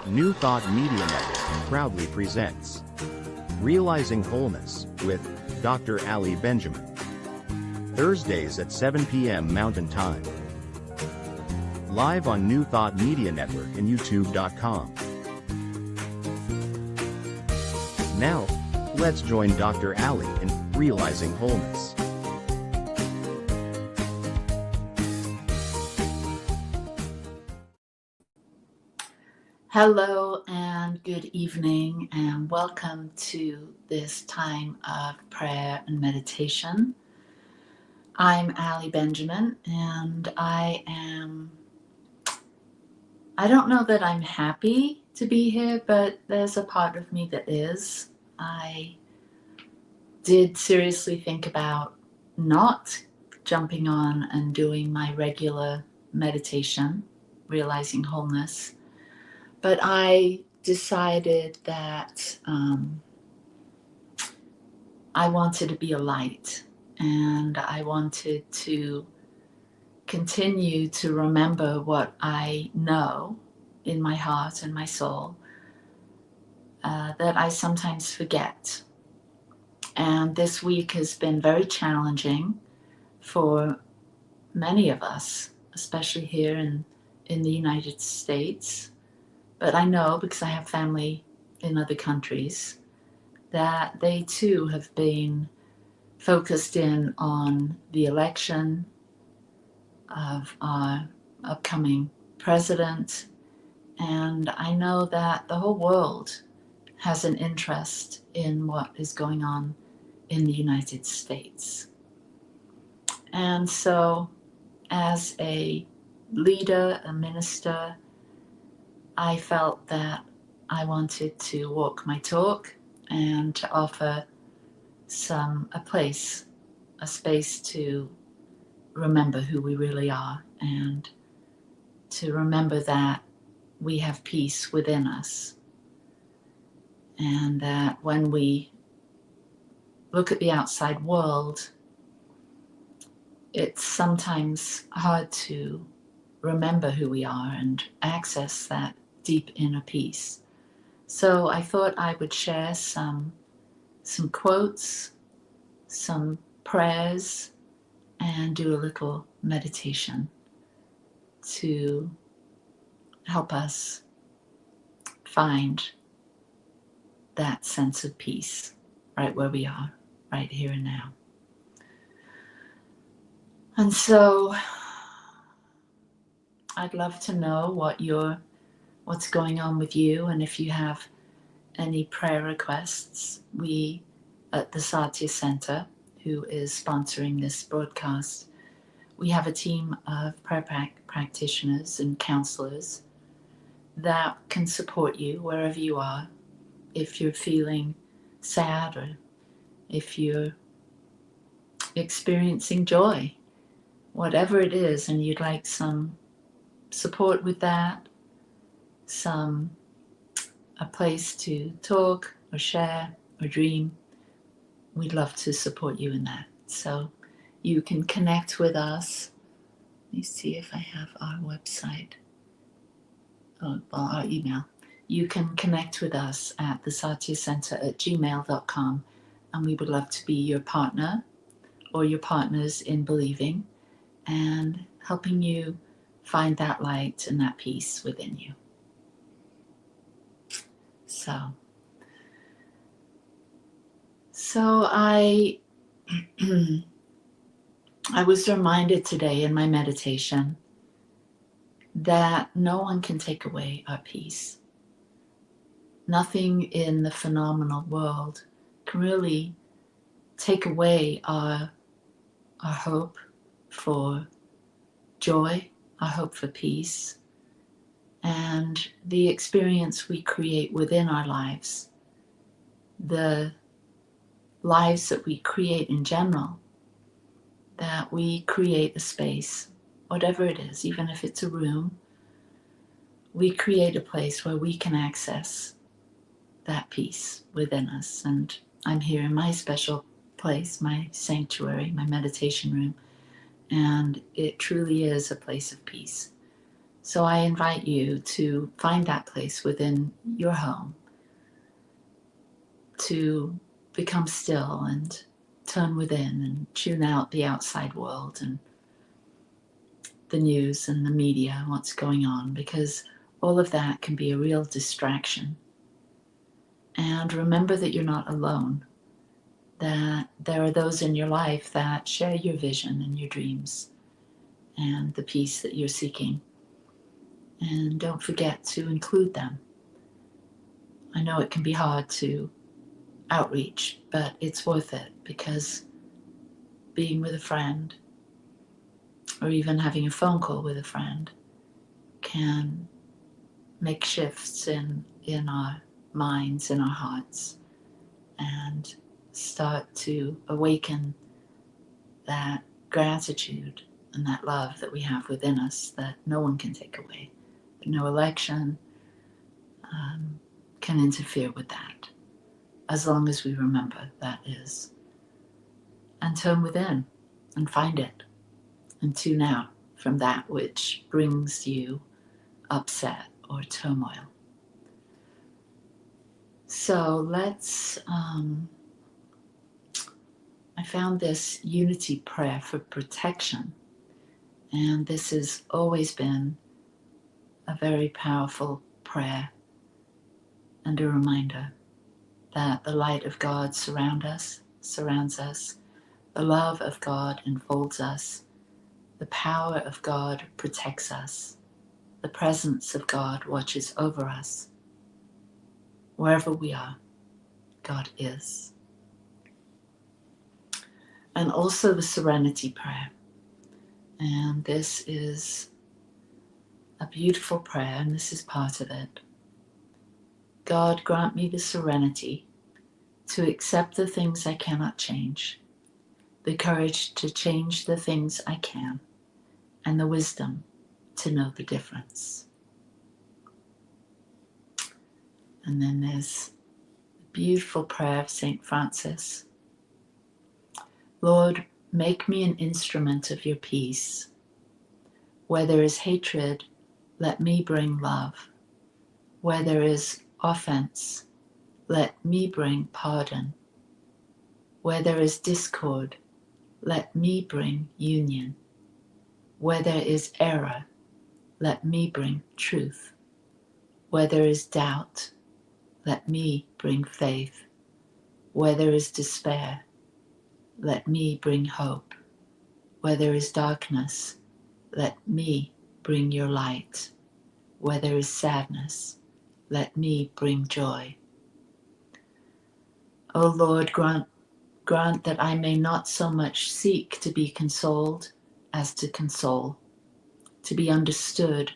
New Thought Media Network proudly presents Realizing Wholeness with Dr. Ali Benjamin. Thursdays at 7 p.m. Mountain Time. Live on New Thought Media Network and YouTube.com. Now, let's join Dr. Ali in Realizing Wholeness. Hello and good evening, and welcome to this time of prayer and meditation. I'm Ali Benjamin, and I don't know that I'm happy to be here, but there's a part of me that is. I did seriously think about not jumping on and doing my regular meditation, Realizing Wholeness. But I decided that I wanted to be a light, and I wanted to continue to remember what I know in my heart and my soul that I sometimes forget. And this week has been very challenging for many of us, especially here in the United States. But I know, because I have family in other countries, that they too have been focused in on the election of our upcoming president. And I know that the whole world has an interest in what is going on in the United States. And so, as a leader, a minister, I felt that I wanted to walk my talk and to offer a space to remember who we really are, and to remember that we have peace within us, and that when we look at the outside world, it's sometimes hard to remember who we are and access that deep inner peace. So I thought I would share some quotes, some prayers, and do a little meditation to help us find that sense of peace right where we are, right here and now. And so I'd love to know what's going on with you, and if you have any prayer requests. We at the Satya Center, who is sponsoring this broadcast, we have a team of prayer practitioners and counselors that can support you wherever you are. If you're feeling sad, or if you're experiencing joy, whatever it is, and you'd like some support with that, a place to talk or share or dream, we'd love to support you in that. So you can connect with us. Let me see if I have our website. Our email. You can connect with us at the Satya Center at gmail.com, and we would love to be your partner or your partners in believing and helping you find that light and that peace within you. So I was reminded today in my meditation that no one can take away our peace. Nothing in the phenomenal world can really take away our hope for joy, our hope for peace, and the experience we create within our lives, the lives that we create in general, that we create a space, whatever it is, even if it's a room, we create a place where we can access that peace within us. And I'm here in my special place, my sanctuary, my meditation room, and it truly is a place of peace. So I invite you to find that place within your home to become still and turn within and tune out the outside world and the news and the media and what's going on, because all of that can be a real distraction. And remember that you're not alone, that there are those in your life that share your vision and your dreams and the peace that you're seeking. And don't forget to include them. I know it can be hard to outreach, but it's worth it, because being with a friend or even having a phone call with a friend can make shifts in our minds, in our hearts, and start to awaken that gratitude and that love that we have within us that no one can take away. No election can interfere with that, as long as we remember that is. And turn within and find it and tune out from that which brings you upset or turmoil. So let's, I found this unity prayer for protection, and this has always been a very powerful prayer and a reminder that the light of God surrounds us, the love of God enfolds us, the power of God protects us, the presence of God watches over us. Wherever we are, God is. And also the serenity prayer. And this is a beautiful prayer, and this is part of it. God, grant me the serenity to accept the things I cannot change, the courage to change the things I can, and the wisdom to know the difference. And then there's the beautiful prayer of St. Francis. Lord, make me an instrument of your peace. Where there is hatred, let me bring love. Where there is offense, let me bring pardon. Where there is discord, let me bring union. Where there is error, let me bring truth. Where there is doubt, let me bring faith. Where there is despair, let me bring hope. Where there is darkness, let me bring your light. Where there is sadness, let me bring joy. O Lord, grant that I may not so much seek to be consoled as to console, to be understood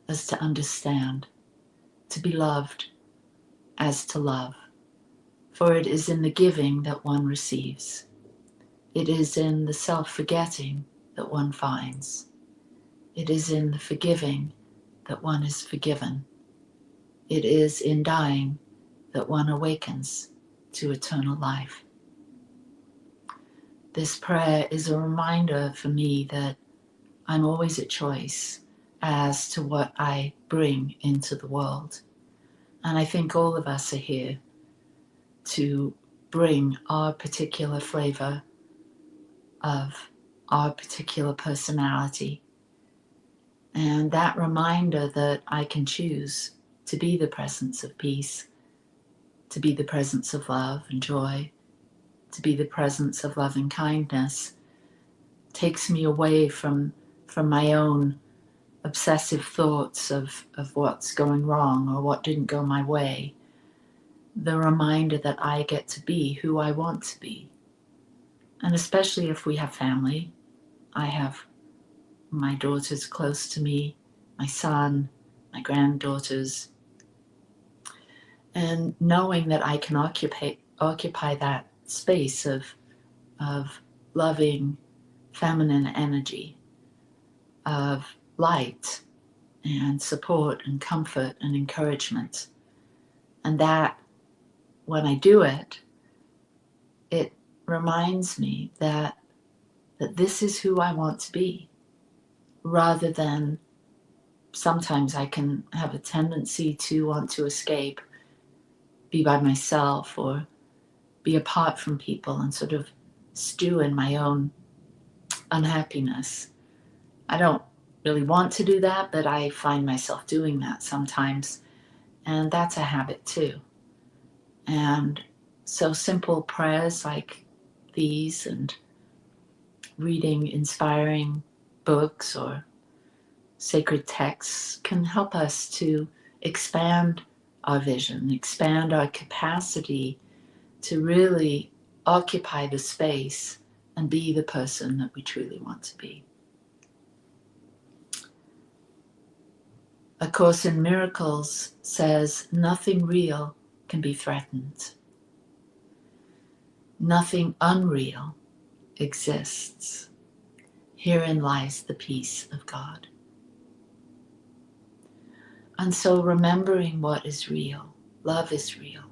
as to understand, to be loved as to love. For it is in the giving that one receives. It is in the self-forgetting that one finds. It is in the forgiving that one is forgiven. It is in dying that one awakens to eternal life. This prayer is a reminder for me that I'm always at choice as to what I bring into the world. And I think all of us are here to bring our particular flavor of our particular personality. And that reminder that I can choose to be the presence of peace, to be the presence of love and joy, to be the presence of loving kindness, takes me away from my own obsessive thoughts of what's going wrong or what didn't go my way. The reminder that I get to be who I want to be. And especially if we have family, I have my daughters close to me, my son, my granddaughters, and knowing that I can occupy that space of loving feminine energy, of light and support and comfort and encouragement. And that when I do it, it reminds me that this is who I want to be, rather than sometimes I can have a tendency to want to escape, be by myself, or be apart from people and sort of stew in my own unhappiness. I don't really want to do that, but I find myself doing that sometimes. And that's a habit too. And so simple prayers like these and reading inspiring books or sacred texts can help us to expand our vision, expand our capacity to really occupy the space and be the person that we truly want to be. A Course in Miracles says, nothing real can be threatened. Nothing unreal exists. Herein lies the peace of God. And so remembering what is real, love is real.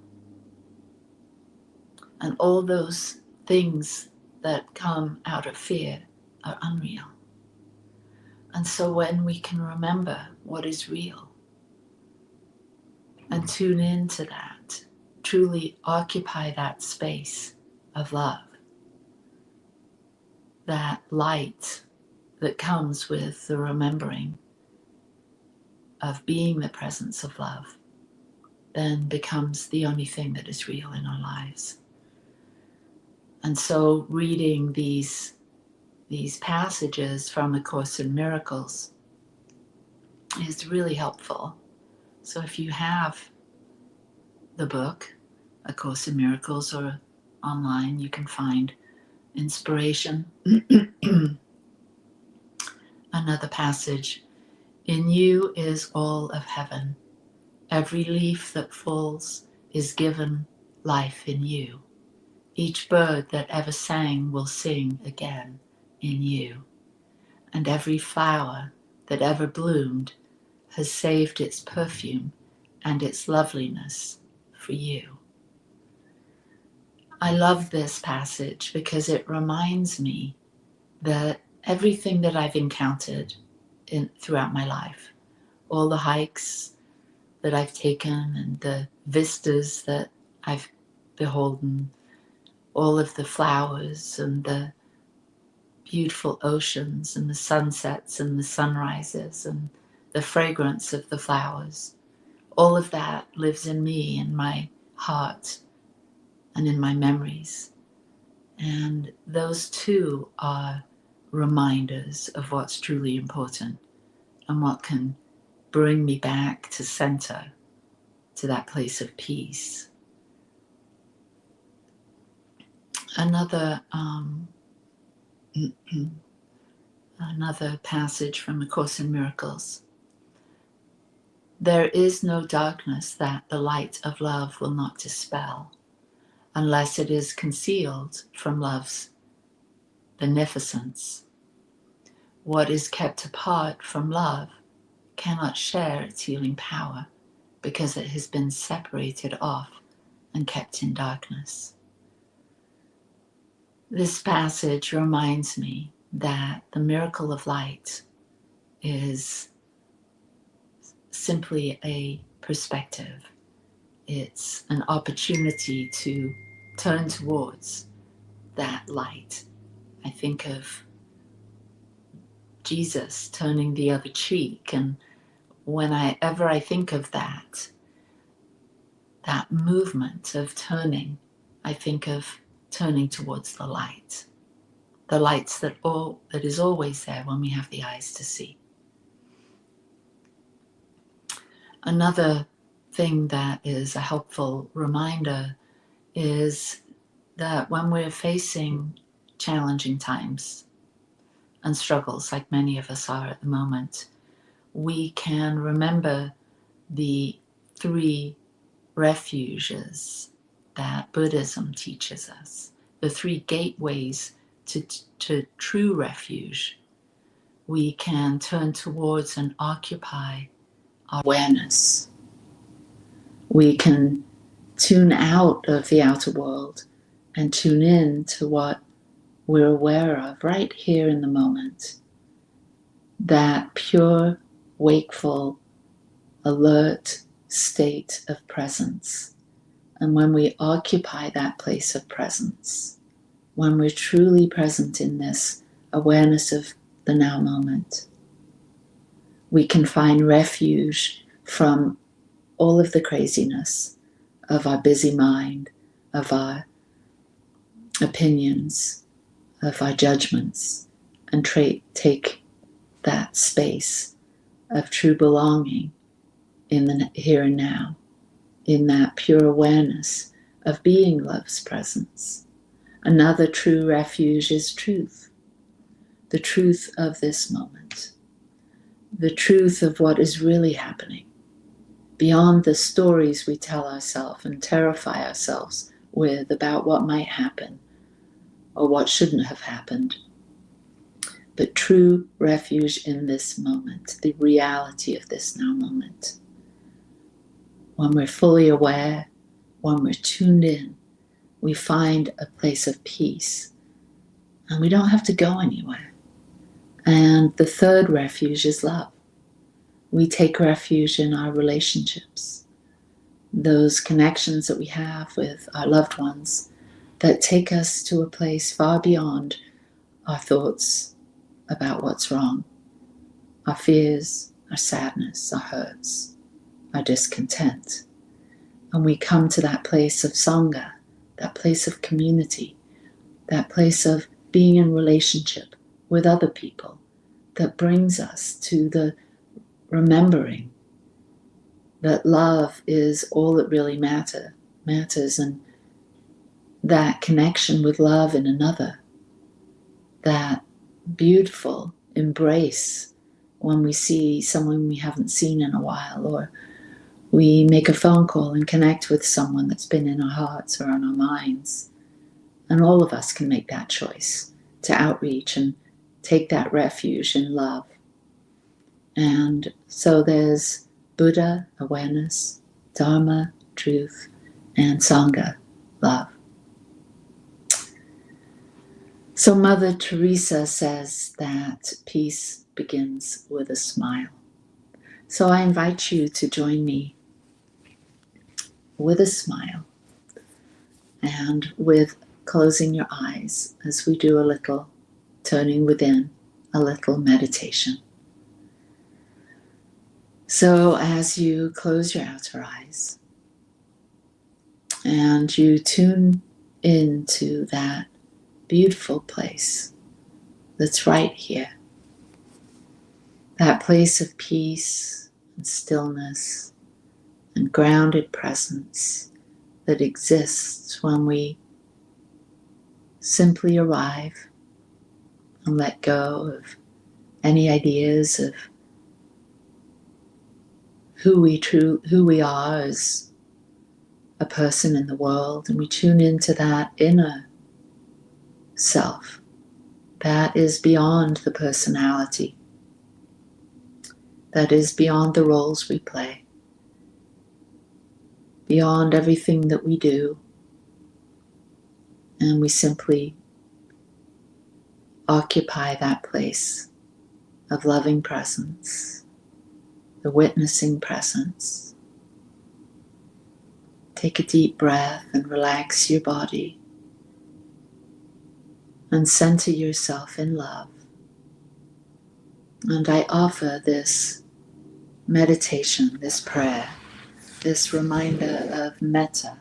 And all those things that come out of fear are unreal. And so when we can remember what is real and tune into that, truly occupy that space of love, that light that comes with the remembering of being the presence of love, then becomes the only thing that is real in our lives. And so reading these passages from A Course in Miracles is really helpful. So if you have the book, A Course in Miracles, or online, you can find inspiration. Another passage, in you is all of heaven. Every leaf that falls is given life in you. Each bird that ever sang will sing again in you. And every flower that ever bloomed has saved its perfume and its loveliness for you. I love this passage because it reminds me that everything that I've encountered throughout my life, all the hikes that I've taken and the vistas that I've beholden, all of the flowers and the beautiful oceans and the sunsets and the sunrises and the fragrance of the flowers, all of that lives in me, in my heart and in my memories. And those too are reminders of what's truly important and what can bring me back to center, to that place of peace. Another passage from A Course in Miracles. There is no darkness that the light of love will not dispel, unless it is concealed from love's beneficence. What is kept apart from love cannot share its healing power because it has been separated off and kept in darkness. This passage reminds me that the miracle of light is simply a perspective. It's an opportunity to turn towards that light. I think of Jesus turning the other cheek, and whenever I think of that movement of turning, I think of turning towards the light that is always there when we have the eyes to see. Another thing that is a helpful reminder is that when we're facing challenging times and struggles, like many of us are at the moment, we can remember the 3 refuges that Buddhism teaches us, the 3 gateways to true refuge. We can turn towards and occupy our awareness. We can tune out of the outer world and tune in to what we're aware of right here in the moment. That pure wakeful, alert state of presence. And when we occupy that place of presence, when we're truly present in this awareness of the now moment, we can find refuge from all of the craziness of our busy mind, of our opinions, of our judgments, and take that space of true belonging in the here and now, in that pure awareness of being love's presence. Another true refuge is truth, the truth of this moment, the truth of what is really happening, beyond the stories we tell ourselves and terrify ourselves with about what might happen or what shouldn't have happened. But true refuge in this moment, the reality of this now moment. When we're fully aware, when we're tuned in, we find a place of peace, and we don't have to go anywhere. And the third refuge is love. We take refuge in our relationships, those connections that we have with our loved ones that take us to a place far beyond our thoughts about what's wrong, our fears, our sadness, our hurts, our discontent. And we come to that place of Sangha, that place of community, that place of being in relationship with other people that brings us to the remembering that love is all that really matters, and that connection with love in another, that beautiful embrace when we see someone we haven't seen in a while, or we make a phone call and connect with someone that's been in our hearts or on our minds. And all of us can make that choice to outreach and take that refuge in love. And so there's Buddha, awareness, Dharma, truth, and Sangha, love. So Mother Teresa says that peace begins with a smile. So I invite you to join me with a smile and with closing your eyes as we do a little turning within, a little meditation. So as you close your outer eyes and you tune into that beautiful place that's right here, that place of peace and stillness and grounded presence that exists when we simply arrive and let go of any ideas of who we are as a person in the world, and we tune into that inner self that is beyond the personality, that is beyond the roles we play, beyond everything that we do, and we simply occupy that place of loving presence, the witnessing presence. Take a deep breath and relax your body and center yourself in love. And I offer this meditation, this prayer, this reminder of metta,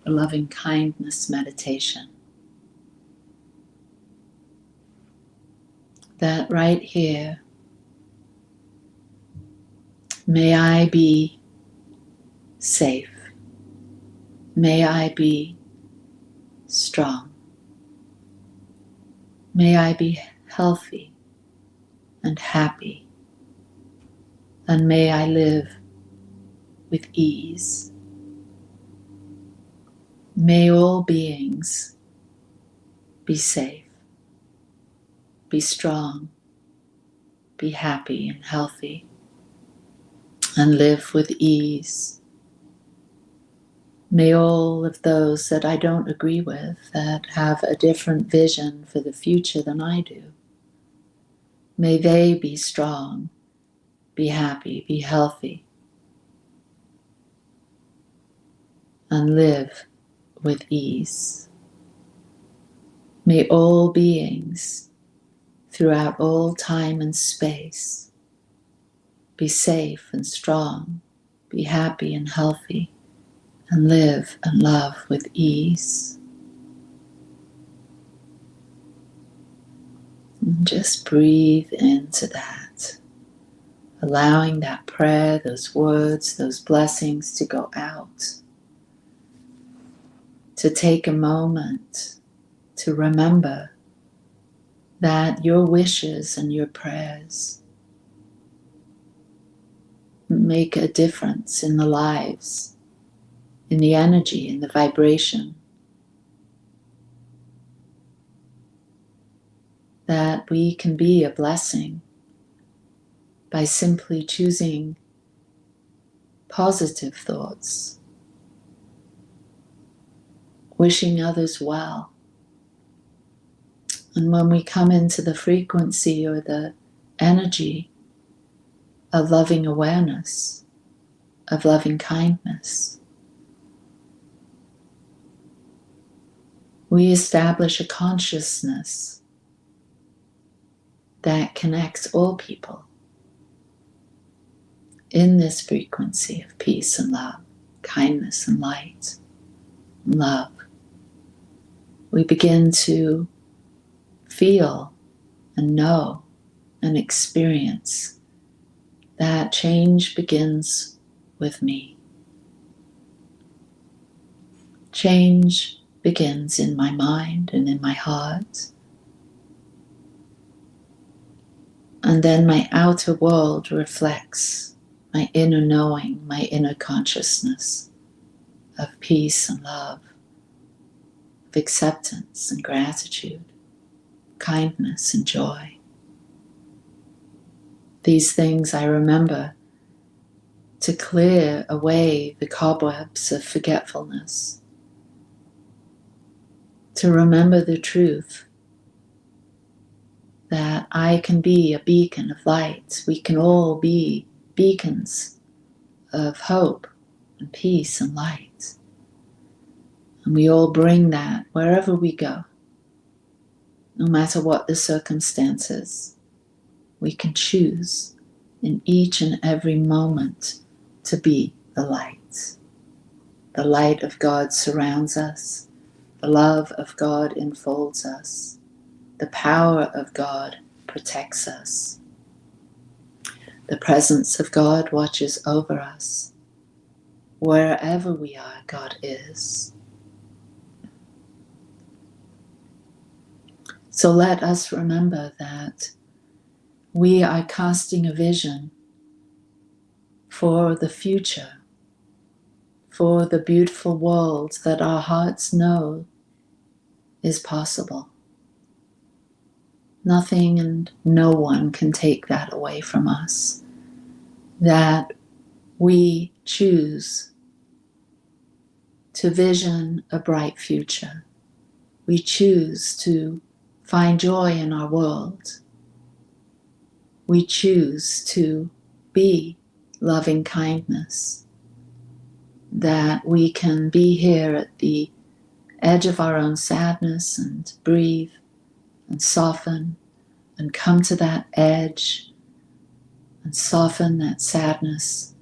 the loving kindness meditation. That right here, may I be safe. May I be strong. May I be healthy and happy. And may I live with ease. May all beings be safe, be strong, be happy and healthy, and live with ease. May all of those that I don't agree with, that have a different vision for the future than I do, may they be strong be happy, be healthy, and live with ease. May all beings throughout all time and space be safe and strong, be happy and healthy, and live and love with ease. And just breathe into that, allowing that prayer, those words, those blessings to go out. To take a moment to remember that your wishes and your prayers make a difference in the lives, in the energy, in the vibration. That we can be a blessing by simply choosing positive thoughts, wishing others well. And when we come into the frequency or the energy of loving awareness, of loving kindness, we establish a consciousness that connects all people in this frequency of peace and love, kindness and light and love. We begin to feel and know and experience that change begins with me. Change begins in my mind and in my heart. And then my outer world reflects my inner knowing, my inner consciousness of peace and love, of acceptance and gratitude, kindness and joy. These things I remember to clear away the cobwebs of forgetfulness, to remember the truth that I can be a beacon of light. We can all be beacons of hope and peace and light. And we all bring that wherever we go. No matter what the circumstances, we can choose in each and every moment to be the light. The light of God surrounds us. The love of God enfolds us. The power of God protects us. The presence of God watches over us. Wherever we are, God is. So let us remember that we are casting a vision for the future, for the beautiful world that our hearts know is possible. Nothing and no one can take that away from us. That we choose to vision a bright future. We choose to find joy in our world. We choose to be loving kindness. That we can be here at the edge of our own sadness and breathe and soften and come to that edge and soften that sadness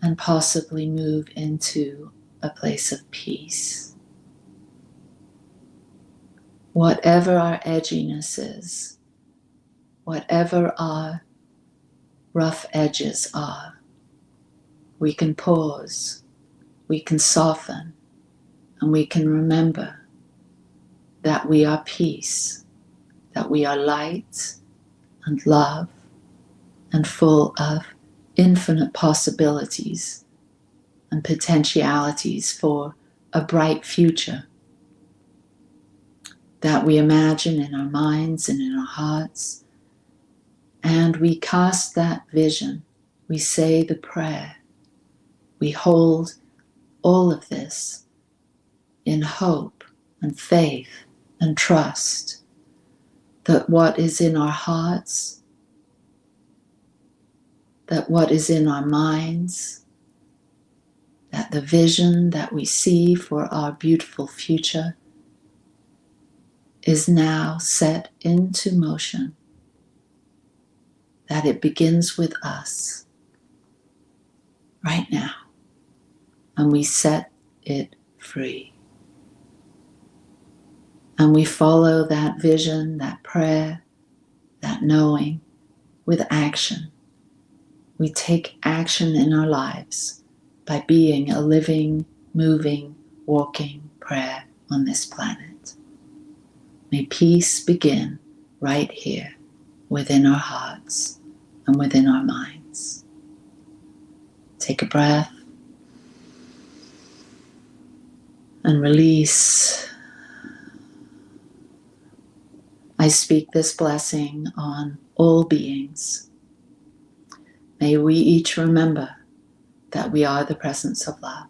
and possibly move into a place of peace. Whatever our edginess is, whatever our rough edges are, we can pause, we can soften, and we can remember that we are peace, that we are light and love and full of infinite possibilities and potentialities for a bright future that we imagine in our minds and in our hearts. And we cast that vision, we say the prayer, we hold all of this in hope and faith and trust that what is in our hearts that what is in our minds, that the vision that we see for our beautiful future is now set into motion, that it begins with us right now, and we set it free. And we follow that vision, that prayer, that knowing with action. We take action in our lives by being a living, moving, walking prayer on this planet. May peace begin right here within our hearts and within our minds. Take a breath and release. I speak this blessing on all beings. May we each remember that we are the presence of love.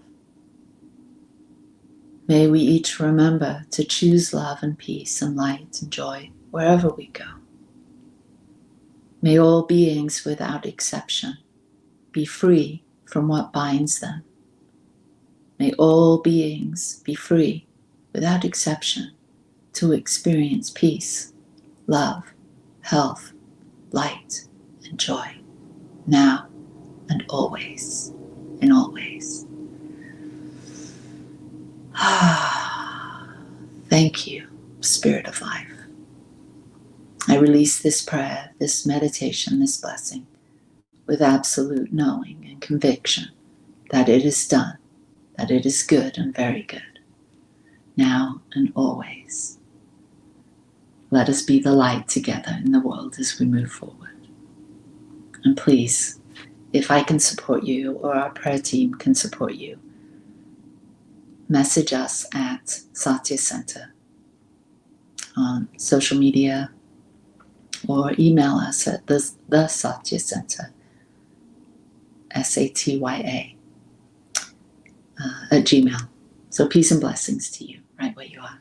May we each remember to choose love and peace and light and joy wherever we go. May all beings without exception be free from what binds them. May all beings be free without exception to experience peace, love, health, light, and joy, now and always, in all ways. Thank you, Spirit of Life. I release this prayer, this meditation, this blessing with absolute knowing and conviction that it is done, that it is good and very good, now and always. Let us be the light together in the world as we move forward. And please, if I can support you or our prayer team can support you, message us at Satya Center on social media or email us at the Satya Center, SATYA, at Gmail. So peace and blessings to you right where you are.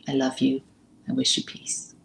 I love you. I wish you peace.